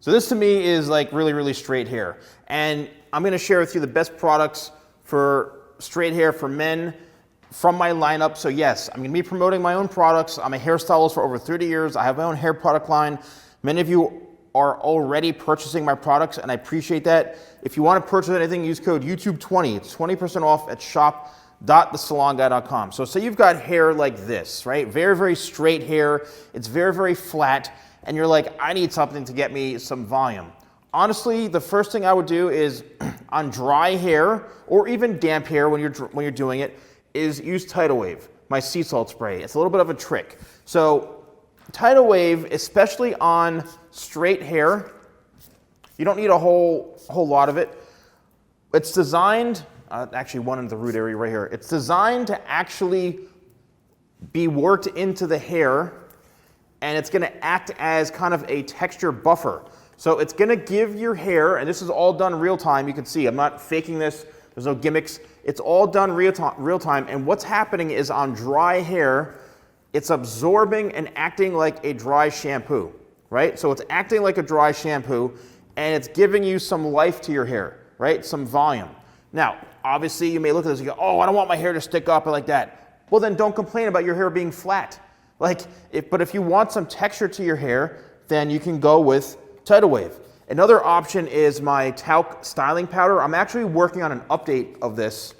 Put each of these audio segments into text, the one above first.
So this to me is like really, really straight hair. And I'm gonna share with you the best products for straight hair for men from my lineup. So yes, I'm gonna be promoting my own products. I'm a hairstylist for over 30 years. I have my own hair product line. Many of you are already purchasing my products and I appreciate that. If you wanna purchase anything, use code YouTube20. It's 20% off at shop.thesalonguy.com. So say you've got hair like this, right? Very, very straight hair. It's very, very flat. And you're like, I need something to get me some volume. Honestly, the first thing I would do is on dry hair or even damp hair when you're doing it is use Tidal Wave, my sea salt spray. It's a little bit of a trick. So Tidal Wave, especially on straight hair, you don't need a whole lot of it. It's designed, actually one in the root area right here. It's designed to actually be worked into the hair, and it's gonna act as kind of a texture buffer. So it's gonna give your hair, and this is all done real time, you can see, I'm not faking this, there's no gimmicks. It's all done real time, and what's happening is on dry hair, it's absorbing and acting like a dry shampoo, right? So it's acting like a dry shampoo, and it's giving you some life to your hair, right? Some volume. Now, obviously you may look at this and go, oh, I don't want my hair to stick up like that. Well, then don't complain about your hair being flat. But if you want some texture to your hair, then you can go with Tidal Wave. Another option is my talc styling powder. I'm actually working on an update of this,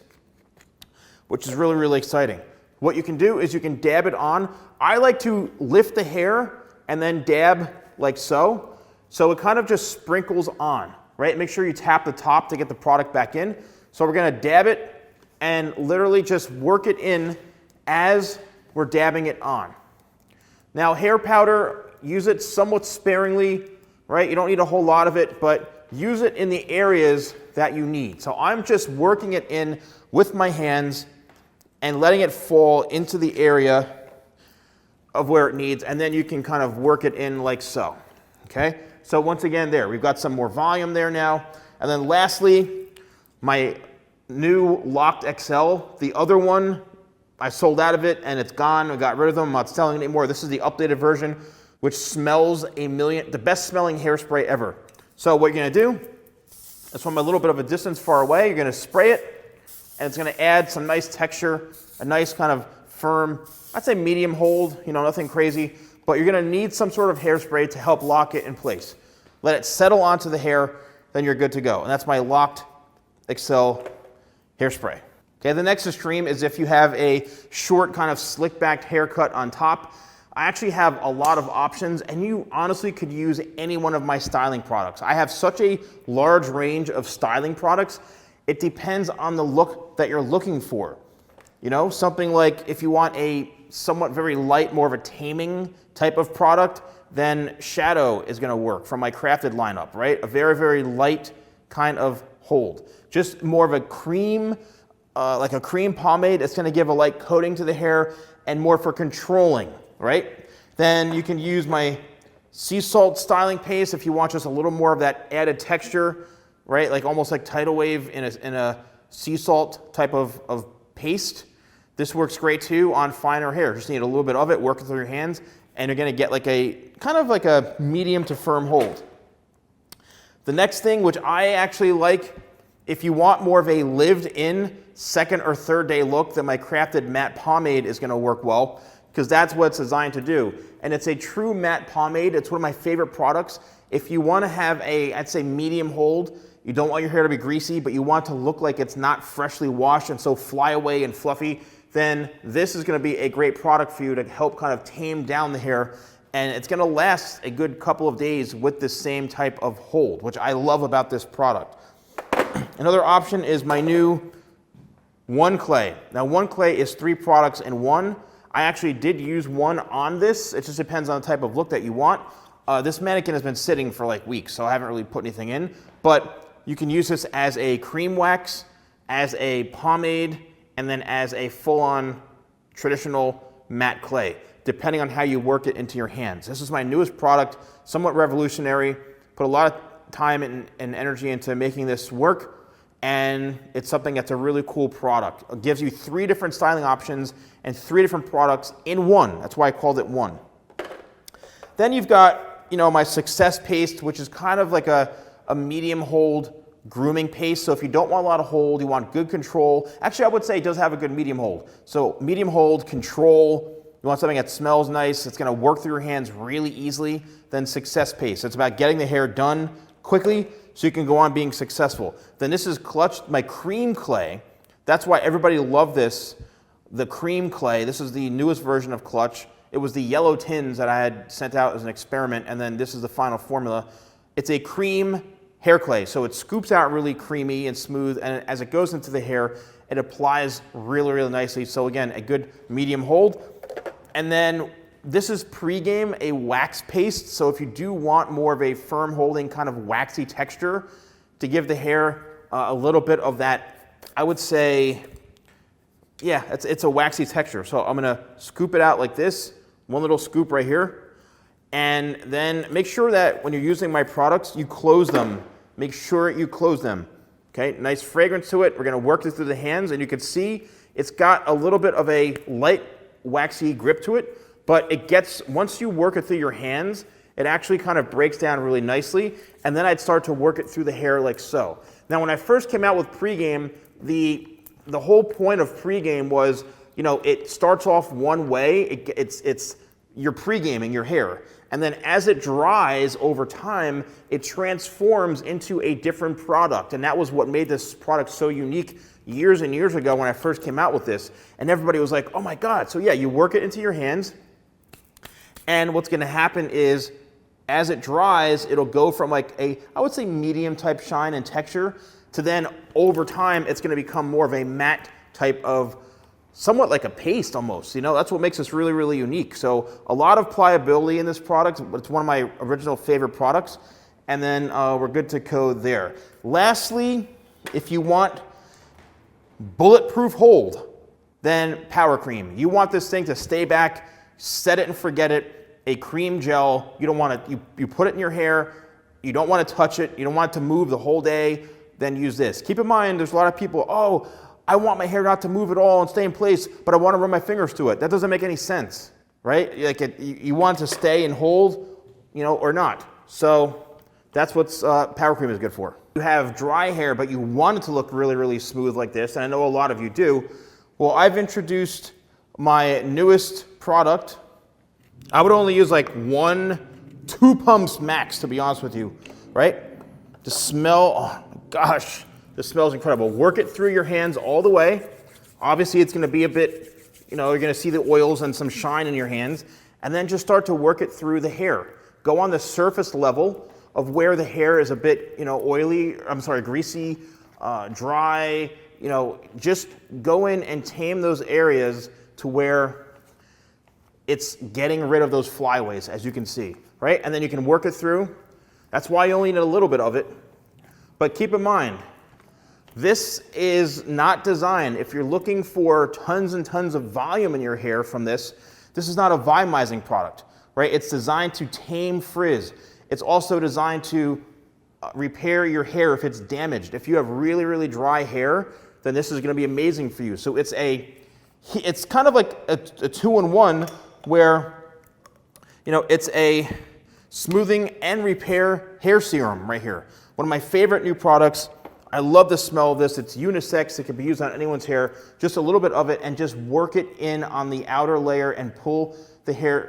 which is really, really exciting. What you can do is you can dab it on. I like to lift the hair and then dab like so. So it kind of just sprinkles on, right? Make sure you tap the top to get the product back in. So we're gonna dab it and literally just work it in as we're dabbing it on. Now, hair powder, use it somewhat sparingly, right? You don't need a whole lot of it, but use it in the areas that you need. So I'm just working it in with my hands and letting it fall into the area of where it needs, and then you can kind of work it in like so, okay? So once again there, we've got some more volume there now. And then lastly, my new Locked XL, the other one, I sold out of it and it's gone. I got rid of them. I'm not selling it anymore. This is the updated version, which smells the best smelling hairspray ever. So what you're gonna do is from a little bit of a distance far away, you're gonna spray it and it's gonna add some nice texture, a nice kind of firm, I'd say medium hold, nothing crazy, but you're gonna need some sort of hairspray to help lock it in place. Let it settle onto the hair, then you're good to go. And that's my Locked XL hairspray. Okay, the next extreme is if you have a short kind of slick backed haircut on top. I actually have a lot of options, and you honestly could use any one of my styling products. I have such a large range of styling products. It depends on the look that you're looking for. Something like if you want a somewhat very light, more of a taming type of product, then Shadow is gonna work from my crafted lineup, right? A very, very light kind of hold. Just more of a cream, like a cream pomade. It's gonna give a light coating to the hair and more for controlling, right? Then you can use my sea salt styling paste if you want just a little more of that added texture, right? Like almost like Tidal Wave in a sea salt type of paste. This works great too on finer hair. Just need a little bit of it, work it through your hands, and you're gonna get like a kind of like a medium to firm hold. The next thing, which I actually like, if you want more of a lived-in second or third day look, then my crafted matte pomade is gonna work well, because that's what it's designed to do. And it's a true matte pomade. It's one of my favorite products. If you wanna have I'd say medium hold, you don't want your hair to be greasy, but you want it to look like it's not freshly washed and so fly away and fluffy, then this is gonna be a great product for you to help kind of tame down the hair, and it's gonna last a good couple of days with the same type of hold, which I love about this product. Another option is my new One Clay. Now One Clay is 3 products in one. I actually did use one on this. It just depends on the type of look that you want. This mannequin has been sitting for like weeks, so I haven't really put anything in, but you can use this as a cream wax, as a pomade, and then as a full-on traditional matte clay, depending on how you work it into your hands. This is my newest product, somewhat revolutionary, put a lot of time and energy into making this work, and it's something that's a really cool product. It gives you 3 different styling options and 3 different products in one. That's why I called it one. Then you've got my Success paste, which is kind of like a medium hold grooming paste. So if you don't want a lot of hold, you want good control. Actually, I would say it does have a good medium hold. So medium hold, control. You want something that smells nice, it's gonna work through your hands really easily, then Success paste. It's about getting the hair done quickly so you can go on being successful. Then this is Clutch, my cream clay. That's why everybody loved this, the cream clay. This is the newest version of Clutch. It was the yellow tins that I had sent out as an experiment, and then this is the final formula. It's a cream hair clay, so it scoops out really creamy and smooth, and as it goes into the hair, it applies really, really nicely. So again, a good medium hold. And then this is pregame, a wax paste. So if you do want more of a firm holding kind of waxy texture to give the hair a little bit of that, I would say, yeah, it's a waxy texture. So I'm gonna scoop it out like this, one little scoop right here. And then make sure that when you're using my products, you close them. Make sure you close them. Okay, nice fragrance to it. We're gonna work this through the hands, and you can see it's got a little bit of a light waxy grip to it, but it gets, once you work it through your hands, it actually kind of breaks down really nicely, and then I'd start to work it through the hair like so. Now when I first came out with pregame, the whole point of pregame was, it starts off one way, you're pregaming your hair, and then as it dries over time, it transforms into a different product, and that was what made this product so unique years and years ago when I first came out with this, and everybody was like, oh my God. So yeah, you work it into your hands, and what's gonna happen is, as it dries, it'll go from like I would say medium type shine and texture, to then over time, it's gonna become more of a matte type of, somewhat like a paste almost, that's what makes this really, really unique. So a lot of pliability in this product, it's one of my original favorite products, and then we're good to go there. Lastly, if you want bulletproof hold, then Power Cream. You want this thing to stay back, set it and forget it, a cream gel. You don't want to, you put it in your hair, you don't want to touch it, you don't want it to move the whole day, then use this. Keep in mind, there's a lot of people, oh, I want my hair not to move at all and stay in place, but I want to run my fingers through it. That doesn't make any sense, right? Like you want it to stay and hold, or not. So that's what Power Cream is good for. You have dry hair, but you want it to look really, really smooth like this, and I know a lot of you do. Well, I've introduced my newest product. I would only use like 1-2 pumps max, to be honest with you, right? The smell, oh my gosh, the smell's incredible. Work it through your hands all the way. Obviously, it's gonna be a bit, you're gonna see the oils and some shine in your hands, and then just start to work it through the hair. Go on the surface level of where the hair is a bit, greasy, dry, just go in and tame those areas to where it's getting rid of those flyaways, as you can see, right? And then you can work it through. That's why you only need a little bit of it. But keep in mind, this is not designed, if you're looking for tons and tons of volume in your hair from this, this is not a volumizing product, right? It's designed to tame frizz. It's also designed to repair your hair if it's damaged. If you have really, really dry hair, then this is gonna be amazing for you. So it's kind of like a 2-in-1 where, it's a smoothing and repair hair serum right here. One of my favorite new products. I love the smell of this. It's unisex. It can be used on anyone's hair. Just a little bit of it and just work it in on the outer layer and pull the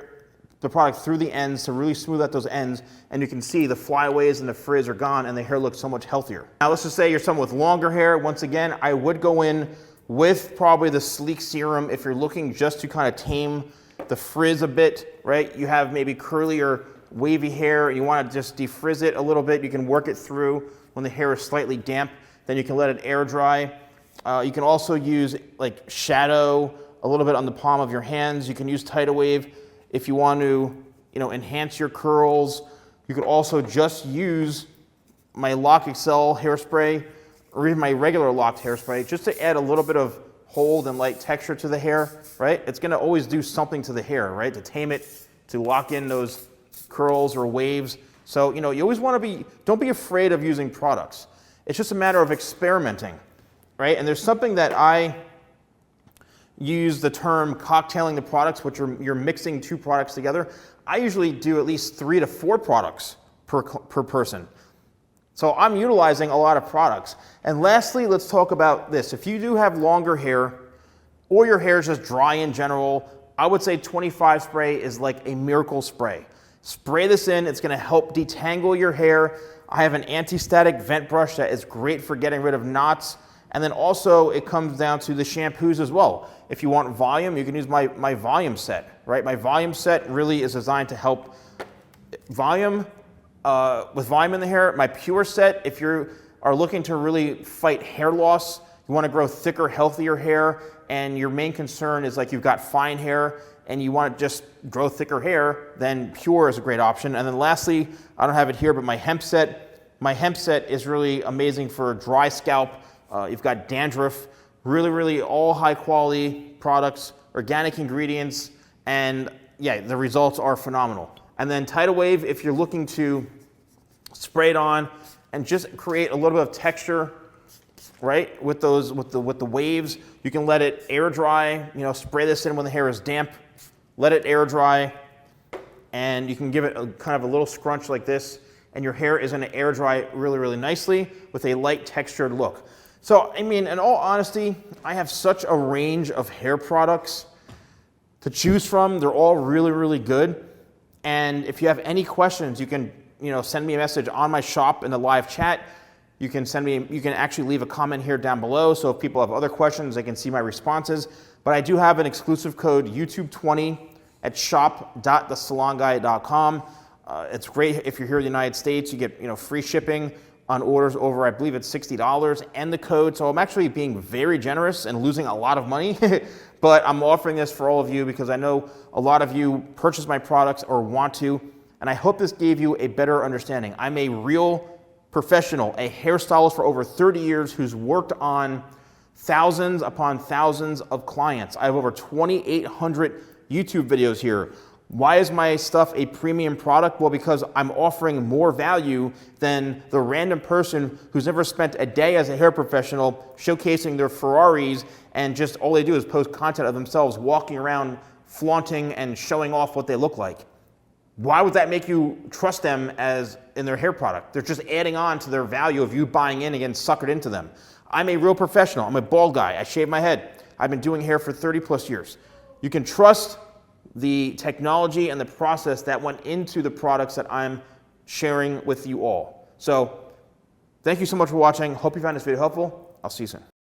product through the ends to really smooth out those ends, and you can see the flyaways and the frizz are gone and the hair looks so much healthier. Now let's just say you're someone with longer hair. Once again, I would go in with probably the Sleek Serum if you're looking just to kind of tame the frizz a bit, right? You have maybe curly or wavy hair, you want to just defrizz it a little bit, you can work it through when the hair is slightly damp, then you can let it air dry. You can also use like shadow a little bit on the palm of your hands. You can use Tidal Wave if you want to, enhance your curls. You could also just use my Lock Excel hairspray or even my regular locked hairspray just to add a little bit of hold and light texture to the hair, right? It's gonna always do something to the hair, right? To tame it, to lock in those curls or waves. So, you always want to don't be afraid of using products. It's just a matter of experimenting, right? And there's something that I use the term cocktailing the products, which you're mixing two products together. I usually do at least 3 to 4 products per person. So I'm utilizing a lot of products. And lastly, let's talk about this. If you do have longer hair or your hair is just dry in general, I would say 25 spray is like a miracle spray. Spray this in, it's gonna help detangle your hair. I have an anti-static vent brush that is great for getting rid of knots. And then also it comes down to the shampoos as well. If you want volume, you can use my volume set, right? My volume set really is designed to help volume, with volume in the hair. My pure set, if you are looking to really fight hair loss, you wanna grow thicker, healthier hair, and your main concern is like you've got fine hair and you want to just grow thicker hair, then pure is a great option. And then lastly, I don't have it here, but my hemp set. My hemp set is really amazing for dry scalp. You've got dandruff, really all high quality products, organic ingredients, and yeah, the results are phenomenal. And then Tidal Wave, if you're looking to spray it on and just create a little bit of texture, right? With the waves, you can let it air dry. You know, spray this in when the hair is damp. Let it air dry, and you can give it kind of a little scrunch like this, and your hair is going to air dry really nicely with a light textured look. So, I mean, in all honesty, I have such a range of hair products to choose from. They're all really good. And if you have any questions, you can, send me a message on my shop in the live chat. You can actually leave a comment here down below. So if people have other questions, they can see my responses. But I do have an exclusive code YouTube20 at shop.thesalonguy.com. It's great if you're here in the United States. You get free shipping on orders over, I believe it's $60, and the code. So I'm actually being very generous and losing a lot of money. But I'm offering this for all of you because I know a lot of you purchase my products or want to. And I hope this gave you a better understanding. I'm a real professional, a hairstylist for over 30 years who's worked on thousands upon thousands of clients. I have over 2,800 YouTube videos here. Why is my stuff a premium product? Well, because I'm offering more value than the random person who's never spent a day as a hair professional showcasing their Ferraris and just all they do is post content of themselves walking around flaunting and showing off what they look like. Why would that make you trust them as in their hair product? They're just adding on to their value of you buying in and getting suckered into them. I'm a real professional. I'm a bald guy. I shave my head. I've been doing hair for 30 plus years. You can trust the technology and the process that went into the products that I'm sharing with you all. So thank you so much for watching. Hope you found this video helpful. I'll see you soon.